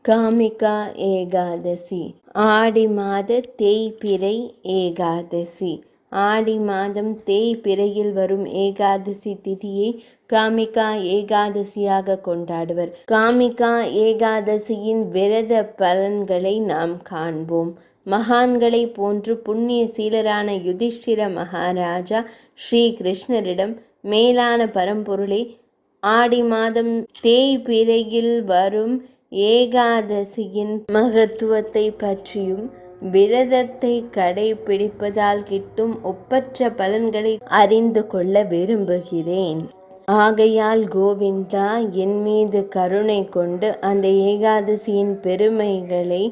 காமிகா ஏகாதசி ஆடி மாத தேய்பிறை ஏகாதசி. ஆடி மாதம் தேய்பிறையில் வரும் ஏகாதசி திதியை காமிகா ஏகாதசியாக கொண்டாடுவர். காமிகா ஏகாதசியின் விரத பலன்களை நாம் காண்போம். மகான்களை போன்று புண்ணிய சீலரான யுதிஷ்டிர மகாராஜா ஸ்ரீ கிருஷ்ணரிடம், மேலான பரம்பொருளே, ஆடி மாதம் தேய்பிறையில் வரும் ஏகாதசியின் மகத்துவத்தை பற்றியும் விரதத்தை கடைபிடிப்பதால் கிட்டும் ஒப்பற்ற பலன்களை அறிந்து கொள்ள விரும்புகிறேன். ஆகையால் கோவிந்தா, என் மீது கருணை கொண்டு அந்த ஏகாதசியின் பெருமைகளை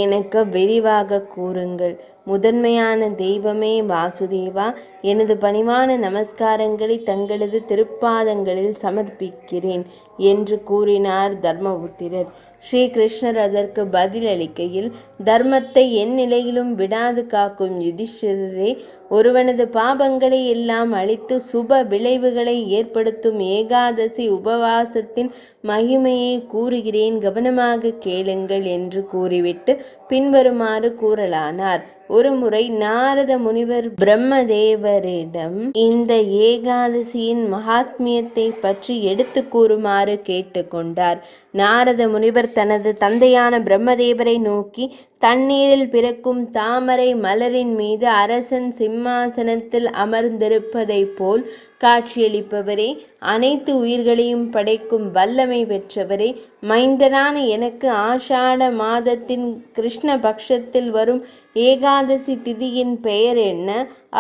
எனக்கு விரிவாக கூறுங்கள். முதன்மையான தெய்வமே வாசுதேவா, எனது பணிவான நமஸ்காரங்களை தங்களது திருப்பாதங்களில் சமர்ப்பிக்கிறேன் என்று கூறினார் தர்மபுத்திரர். ஸ்ரீகிருஷ்ணர் அதற்கு பதிலளிக்கையில், தர்மத்தை என் நிலையிலும் விடாது காக்கும் யுதிஷ்டிரரே, ஒருவனது பாபங்களை எல்லாம் அழித்து சுப விளைவுகளை ஏற்படுத்தும் ஏகாதசி உபவாசத்தின் மகிமையை கூறுகிறேன், கவனமாக கேளுங்கள் என்று கூறிவிட்டு பின்வருமாறு கூறலானார். ஒருமுறை நாரத முனிவர் பிரம்மதேவரிடம் இந்த ஏகாதசியின் மகாத்மியத்தை பற்றி எடுத்து கூறுமாறு கேட்டுக்கொண்டார். நாரத முனிவர் தனது தந்தையான பிரம்மதேவரை நோக்கி, தண்ணீரில் பிறக்கும் தாமரை மலரின் மீது அரசன் சிம்மாசனத்தில் அமர்ந்திருப்பதைப் போல் காட்சியளிப்பவரே, அனைத்து உயிர்களையும் படைக்கும் வல்லமை பெற்றவரே, மைந்தனான எனக்கு ஆஷாட மாதத்தின் கிருஷ்ண பட்சத்தில் வரும் ஏகாதசி திதியின் பெயர் என்ன?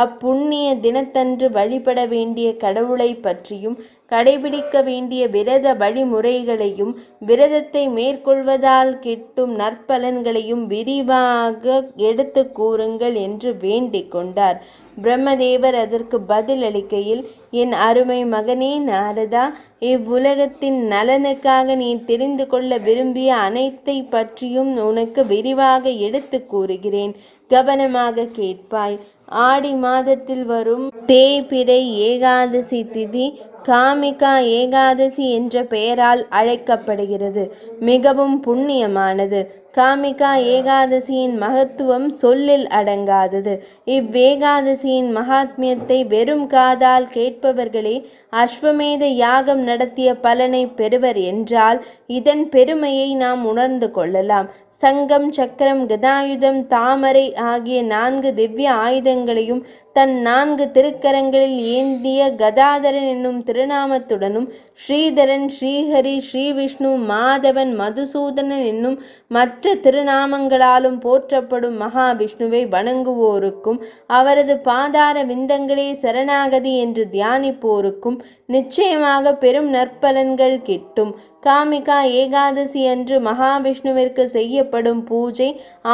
அப்புண்ணிய தினத்தன்று வழிபட வேண்டிய கடவுளை பற்றியும் கடைபிடிக்க வேண்டிய விரத வழிமுறைகளையும் விரதத்தை மேற்கொள்வதால் கிட்டும் நற்பலன்களையும் விரிவாக எடுத்து கூறுங்கள் என்று வேண்டிக் கொண்டார். பிரம்மதேவர் அதற்கு பதில் அளிக்கையில், என் அருமை மகனே நாரதா, இவ்வுலகத்தின் நலனுக்காக நீ தெரிந்து கொள்ள விரும்பிய அனைத்தை பற்றியும் உனக்கு விரிவாக எடுத்து கூறுகிறேன். கவனமாக கேட்பாய். ஆடி மாதத்தில் வரும் தேய்பிறை ஏகாதசி திதி காமிகா ஏகாதசி என்ற பெயரால் அழைக்கப்படுகிறது. மிகவும் புண்ணியமானது. காமிகா ஏகாதசியின் மகத்துவம் சொல்லில் அடங்காதது. இவ்வேகாதசியின் மகாத்மியத்தை வெறும் காதால் கேட்பவர்களே அஸ்வமேத யாகம் நடத்திய பலனை பெறுவர் என்றால் இதன் பெருமையை நாம் உணர்ந்து கொள்ளலாம். சங்கம், சக்கரம், கதாயுதம், தாமரை ஆகிய 4 திவ்ய ஆயுதங்களையும் தன் 4 திருக்கரங்களில் ஏந்திய கதாதரன் என்னும் திருநாமத்துடனும் ஸ்ரீதரன், ஸ்ரீஹரி, ஸ்ரீவிஷ்ணு, மாதவன், மதுசூதனன் என்னும் மற்ற திருநாமங்களாலும் போற்றப்படும் மகாவிஷ்ணுவை வணங்குவோருக்கும் அவரது பாதார விந்தங்களே சரணாகதி என்று தியானிப்போருக்கும் நிச்சயமாக பெரும் நற்பலன்கள் கிட்டும். காமிகா ஏகாதசி அன்று மகாவிஷ்ணுவிற்கு செய்யப்படும் பூஜை,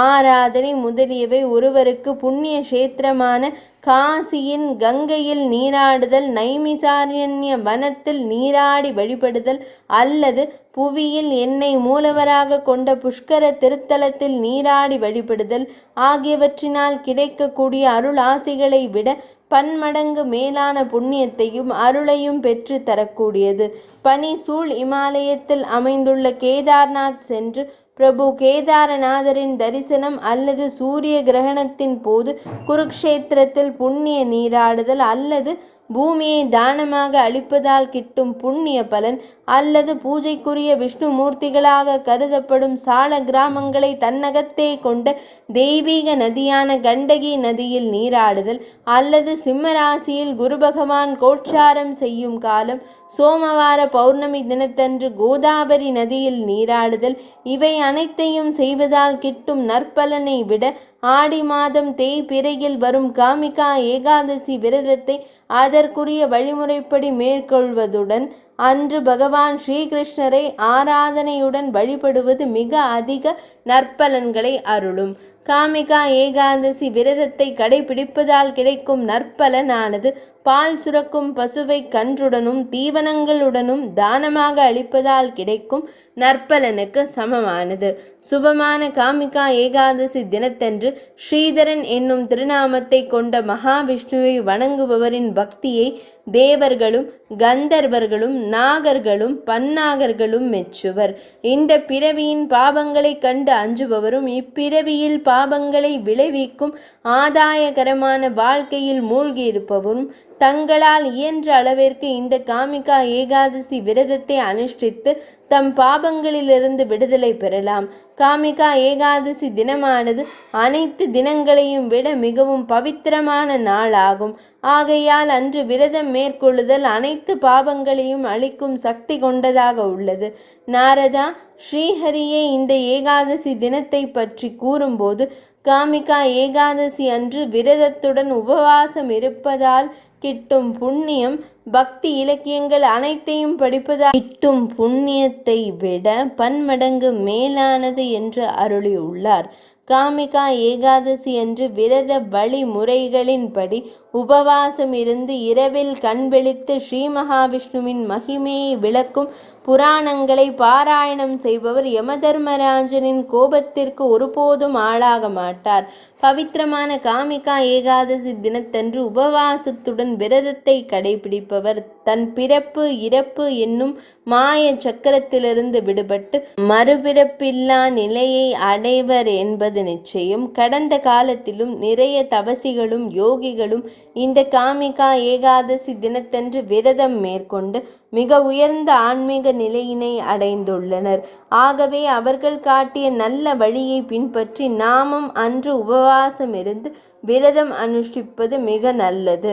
ஆராதனை முதலியவை ஒருவருக்கு புண்ணிய கஷேத்திரமான காசியின் கங்கையில் நீராடுதல், நைமிசாரண்ய வனத்தில் நீராடி வழிபடுதல் அல்லது புவியில் என்னை மூலவராக கொண்ட புஷ்கர திருத்தலத்தில் நீராடி வழிபடுதல் ஆகியவற்றினால் கிடைக்கக்கூடிய அருளாசிகளை விட பன்மடங்கு மேலான புண்ணியத்தையும் அருளையும் பெற்று தரக்கூடியது. பனி சூழ் இமாலயத்தில் அமைந்துள்ள கேதார்நாத் சென்று பிரபு கேதாரநாதரின் தரிசனம் அல்லது சூரிய கிரகணத்தின் போது குருக்ஷேத்திரத்தில் புண்ணிய நீராடுதல் அல்லது பூமியை தானமாக அளிப்பதால் கிட்டும் புண்ணிய பலன் அல்லது பூஜைக்குரிய விஷ்ணு மூர்த்திகளாக கருதப்படும் சால கிராமங்களை தன்னகத்தே கொண்ட தெய்வீக நதியான கண்டகி நதியில் நீராடுதல் அல்லது சிம்மராசியில் குரு பகவான் கோட்சாரம் செய்யும் காலம் சோமவார பௌர்ணமி தினத்தன்று கோதாவரி நதியில் நீராடுதல், இவை அனைத்தையும் செய்வதால் கிட்டும் நற்பலனை விட ஆடி மாதம் தேய்பிறையில் வரும் காமிகா ஏகாதசி விரதத்தை அதற்குரிய வழிமுறைப்படி மேற்கொள்வதுடன் அன்று பகவான் ஸ்ரீகிருஷ்ணரை ஆராதனையுடன் வழிபடுவது மிக அதிக நற்பலன்களை அருளும். காமிகா ஏகாதசி விரதத்தை கடைபிடிப்பதால் கிடைக்கும் நற்பலனானது பால் சுரக்கும் பசுவை கன்றுடனும் தீவனங்களுடனும் தானமாக அளிப்பதால் கிடைக்கும் நற்பலனுக்கு சமமானது. சுபமான காமிகா ஏகாதசி தினத்தன்று ஸ்ரீதரன் என்னும் திருநாமத்தை கொண்ட மகாவிஷ்ணுவை வணங்குபவரின் பக்தியை தேவர்களும் கந்தர்வர்களும் நாகர்களும் பன்னாகர்களும் மெச்சுவர். இந்த பிறவியின் பாபங்களை கண்டு அஞ்சுபவரும் இப்பிறவியில் பாபங்களை விளைவிக்கும் ஆதாயகரமான வாழ்க்கையில் மூழ்கியிருப்பவரும் தங்களால் இயன்ற அளவிற்கு இந்த காமிகா ஏகாதசி விரதத்தை அனுஷ்டித்து தம் பாபங்களிலிருந்து விடுதலை பெறலாம். காமிகா ஏகாதசி தினமானது அனைத்து தினங்களையும் விட மிகவும் பவித்திரமான நாளாகும். ஆகையால் அன்று விரதம் மேற்கொள்ளுதல் அனைத்து பாபங்களையும் அளிக்கும் சக்தி கொண்டதாக உள்ளது. நாரதா, ஸ்ரீஹரியே இந்த ஏகாதசி தினத்தை பற்றி கூறும்போது, காமிகா ஏகாதசி அன்று விரதத்துடன் உபவாசம் இருப்பதால் கிட்டும் புண்ணியம் பக்தி இலக்கியங்கள் அனைத்தையும் படிப்பதால் கிட்டும் புண்ணியத்தை விட பன்மடங்கு மேலானது என்று அருளியுள்ளார். காமிகா ஏகாதசி அன்று விரத வழிமுறைகளின்படி உபவாசம் இருந்து இரவில் கண்விழித்து ஸ்ரீ மகாவிஷ்ணுவின் மகிமையை விளக்கும் புராணங்களை பாராயணம் செய்பவர் யமதர்மராஜனின் கோபத்திற்கு ஒருபோதும் ஆளாக மாட்டார். பவித்திரமான காமிகா ஏகாதசி தினத்தன்று உபவாசத்துடன் விரதத்தை கடைபிடிப்பவர் தன் பிறப்பு இறப்பு என்னும் மாய சக்கரத்திலிருந்து விடுபட்டு மறுபிறப்பில்லா நிலையை அடைவர் என்பது நிச்சயம். கடந்த காலத்திலும் நிறைய தபசிகளும் யோகிகளும் இந்த காமிகா ஏகாதசி தினத்தன்று விரதம் மேற்கொண்டு மிக உயர்ந்த ஆன்மீக நிலையினை அடைந்துள்ளனர். ஆகவே அவர்கள் காட்டிய நல்ல வழியை பின்பற்றி நாமும் அன்று உபவாசம் இருந்து விரதம் அனுஷ்டிப்பது மிக நல்லது.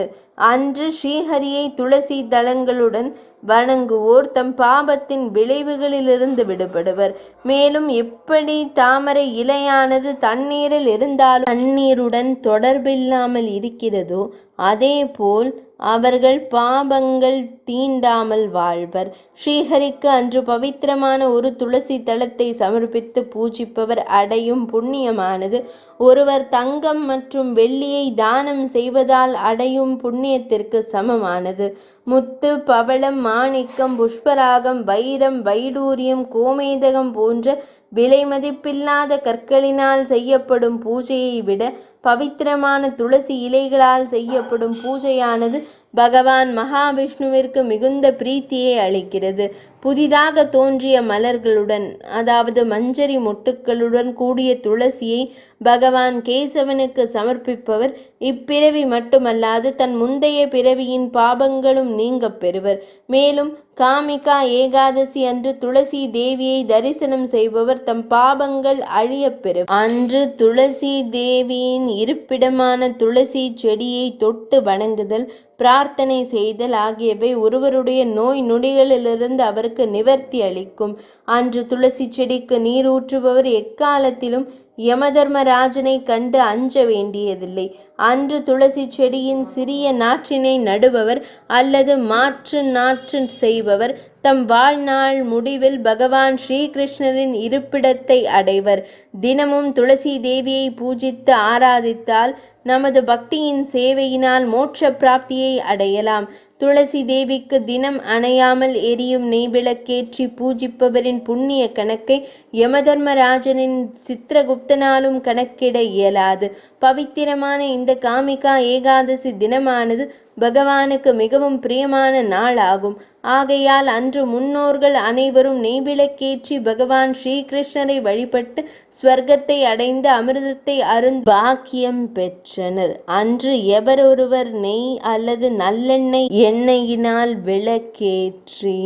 அன்று ஸ்ரீஹரியை துளசி தளங்களுடன் வணங்குவோர் தம் பாபத்தின் விளைவுகளிலிருந்து விடுபடுவர். மேலும் எப்படி தாமரை இலையானது தண்ணீரில் இருந்தாலும் தண்ணீருடன் தொடர்பில்லாமல் இருக்கிறதோ அதேபோல் அவர்கள் பாபங்கள் தீண்டாமல் வாழ்வர். ஸ்ரீஹரிக்கு அன்று பவித்திரமான ஒரு துளசி தளத்தை சமர்ப்பித்து பூஜிப்பவர் அடையும் புண்ணியமானது ஒருவர் தங்கம் மற்றும் வெள்ளியை தானம் செய்வதால் அடையும் புண்ணியத்திற்கு சமமானது. முத்து, பவளம், மாணிக்கம், புஷ்பராகம், வைரம், வைடூரியம், கோமேதகம் போன்ற விலை மதிப்பில்லாத கற்களினால் செய்யப்படும் பூஜையை விட பவித்திரமான துளசி இலைகளால் செய்யப்படும் பூஜையானது பகவான் மகாவிஷ்ணுவிற்கு மிகுந்த பிரீத்தியை அளிக்கிறது. புதிதாக தோன்றிய மலர்களுடன், அதாவது மஞ்சரி மொட்டுக்களுடன் கூடிய துளசியை பகவான் கேசவனுக்கு சமர்ப்பிப்பவர் இப்பிறவி மட்டுமல்லாது தன் முந்தைய பிறவியின் பாபங்களும் நீங்க பெறுவர். மேலும் காமிகா ஏகாதசி அன்று துளசி தேவியை தரிசனம் செய்பவர் தம் பாபங்கள் அழிய பெறுவர். அன்று துளசி தேவியின் இருப்பிடமான துளசி செடியை தொட்டு வணங்குதல், பிரார்த்தனை செய்தல் ஆகியவை ஒருவருடைய நோய் நொடிகளிலிருந்து அவருக்கு நிவர்த்தி அளிக்கும். அன்று துளசி செடிக்கு நீர் ஊற்றுபவர் எக்காலத்திலும் யமதர்மராஜனை கண்டு அஞ்ச வேண்டியதில்லை. அன்று துளசி செடியின் சிறிய நாற்றினை நடுபவர் அல்லது மாற்று நாற்று செய்பவர் தம் வாழ்நாள் முடிவில் பகவான் ஸ்ரீகிருஷ்ணரின் இருப்பிடத்தை அடைவர். தினமும் துளசி தேவியை பூஜித்து ஆராதித்தால் நமது பக்தியின் சேவையினால் மோட்ச பிராப்தியை அடையலாம். துளசி தேவிக்கு தினம் அணையாமல் எரியும் நெய்விளக்கேற்றி பூஜிப்பவரின் புண்ணிய கணக்கை யமதர்மராஜனின் சித்திரகுப்தனாலும் கணக்கிட இயலாது. பவித்திரமான இந்த காமிகா ஏகாதசி தினமானது பகவானுக்கு மிகவும் பிரியமான நாள் ஆகும். ஆகையால் அன்று முன்னோர்கள் அனைவரும் நெய்விளக்கேற்றி பகவான் ஸ்ரீகிருஷ்ணரை வழிபட்டு ஸ்வர்க்கத்தை அடைந்து அமிர்தத்தை பாக்கியம் பெற்றனர். அன்று எவரொருவர் நெய் அல்லது நல்லெண்ணெய் எண்ணெயினால் விளக்கேற்றி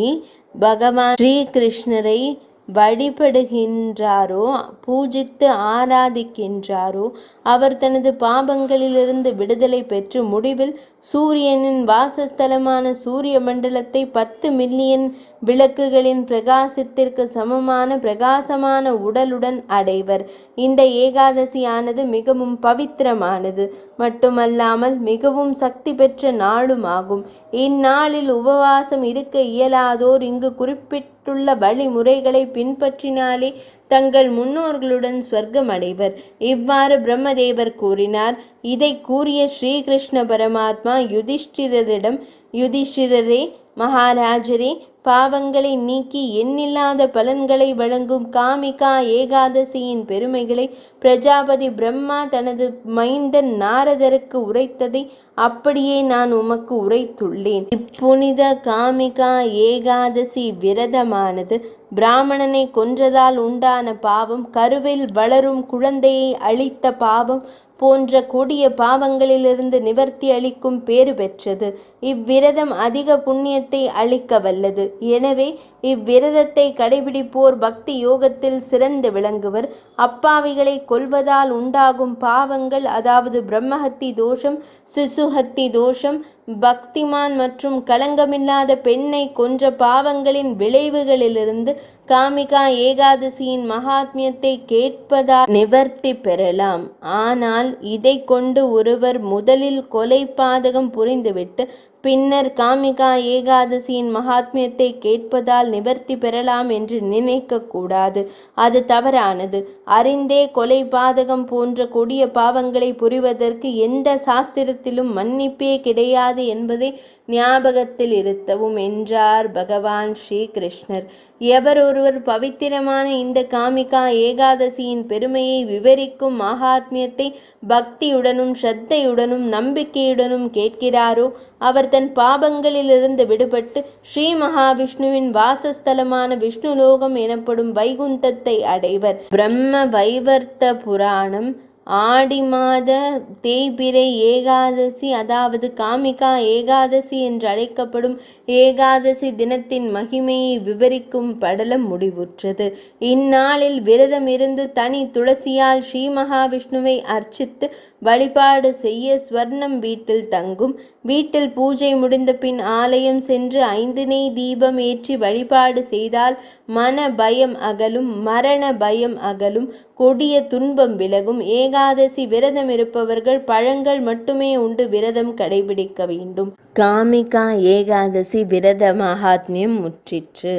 பகவான் ஸ்ரீகிருஷ்ணரை வழிபடுகின்றாரோ, பூஜித்து ஆராதிக்கின்றாரோ அவர் தனது பாபங்களிலிருந்து விடுதலை பெற்று முடிவில் சூரியனின் வாசஸ்தலமான சூரிய மண்டலத்தை 10 மில்லியன் விளக்குகளின் பிரகாசத்திற்கு சமமான பிரகாசமான உடலுடன் அடைவர். இந்த ஏகாதசியானது மிகவும் பவித்திரமானது மட்டுமல்லாமல் மிகவும் சக்தி பெற்ற நாளும் ஆகும். இந்நாளில் உபவாசம் இருக்க இயலாதோர் இங்கு குறிப்பிட்டுள்ள வழிமுறைகளை பின்பற்றினாலே தங்கள் முன்னோர்களுடன் ஸ்வர்க்கம் அடைவர். இவ்வாறு பிரம்மதேவர் கூறினார். இதை கூறிய ஸ்ரீகிருஷ்ண பரமாத்மா யுதிஷ்டிரரிடம், யுதிஷ்டிரரே, மகாராஜரே, பாவங்களை நீக்கி எண்ணில்லாத பலன்களை வழங்கும் காமிகா ஏகாதசியின் பெருமைகளை பிரஜாபதி பிரம்மா தனது மைந்தன் நாரதருக்கு உரைத்ததை அப்படியே நான் உமக்கு உரைத்துள்ளேன். இப்புனித காமிகா ஏகாதசி விரதமானது பிராமணனை கொன்றதால் உண்டான பாவம், கருவில் வளரும் குழந்தையை அழித்த பாவம் போன்ற கொடிய பாவங்களிலிருந்து நிவர்த்தி அளிக்கும் பேறு பெற்றது. இவ்விரதம் அதிக புண்ணியத்தை அளிக்க வல்லது. எனவே இவ்விரதத்தை கடைபிடிப்போர் பக்தி யோகத்தில் சிறந்து விளங்குவர். அப்பாவிகளை கொல்வதால் உண்டாகும் பாவங்கள், அதாவது பிரம்மஹத்தி தோஷம், சிசுஹத்தி தோஷம், பக்திமான் மற்றும் களங்கமில்லாத பெண்ணை கொன்ற பாவங்களின் விளைவுகளிலிருந்து காமிகா ஏகாதசியின் மகாத்மியத்தை கேட்பதால் நிவர்த்தி பெறலாம். ஆனால் இதை கொண்டு ஒருவர் முதலில் கொலை பாதகம் புரிந்துவிட்டு பின்னர் காமிகா ஏகாதசியின் மகாத்மியத்தை கேட்பதால் நிவர்த்தி பெறலாம் என்று நினைக்க கூடாது. அது தவறானது. அறிந்தே கொலை பாதகம் போன்ற கொடிய பாவங்களை புரிவதற்கு எந்த சாஸ்திரத்திலும் மன்னிப்பே கிடையாது என்பதை ஞாபகத்தில் இருத்தவும் என்றார் பகவான் ஸ்ரீகிருஷ்ணர். எவர் ஒருவர் பவித்திரமான இந்த காமிகா ஏகாதசியின் பெருமையை விவரிக்கும் மகாத்மியத்தை பக்தியுடனும் ஸ்ரத்தையுடனும் நம்பிக்கையுடனும் கேட்கிறாரோ அவர் தன் பாபங்களிலிருந்து விடுபட்டு ஸ்ரீ மகாவிஷ்ணுவின் வாசஸ்தலமான விஷ்ணுலோகம் எனப்படும் வைகுந்தத்தை அடைவர். பிரம்ம வைவர்த்த புராணம் ஆடி மாத தேய்பிறை ஏகாதசி, அதாவது காமிகா ஏகாதசி என்று அழைக்கப்படும் ஏகாதசி தினத்தின் மகிமையை விவரிக்கும் படலம் முடிவுற்றது. இந்நாளில் விரதம் இருந்து தனி துளசியால் ஸ்ரீ மகாவிஷ்ணுவை அர்ச்சித்து வழிபாடு செய்ய ஸ்வர்ணம் வீட்டில் தங்கும். வீட்டில் பூஜை முடிந்த பின் ஆலயம் சென்று 5 நெய் தீபம் ஏற்றி வழிபாடு செய்தால் மன பயம் அகலும், மரண பயம் அகலும், கொடிய துன்பம் விலகும். ஏகாதசி விரதம் இருப்பவர்கள் பழங்கள் மட்டுமே உண்டு விரதம் கடைபிடிக்க வேண்டும். காமிகா ஏகாதசி விரத மகாத்மியம் முற்றிற்று.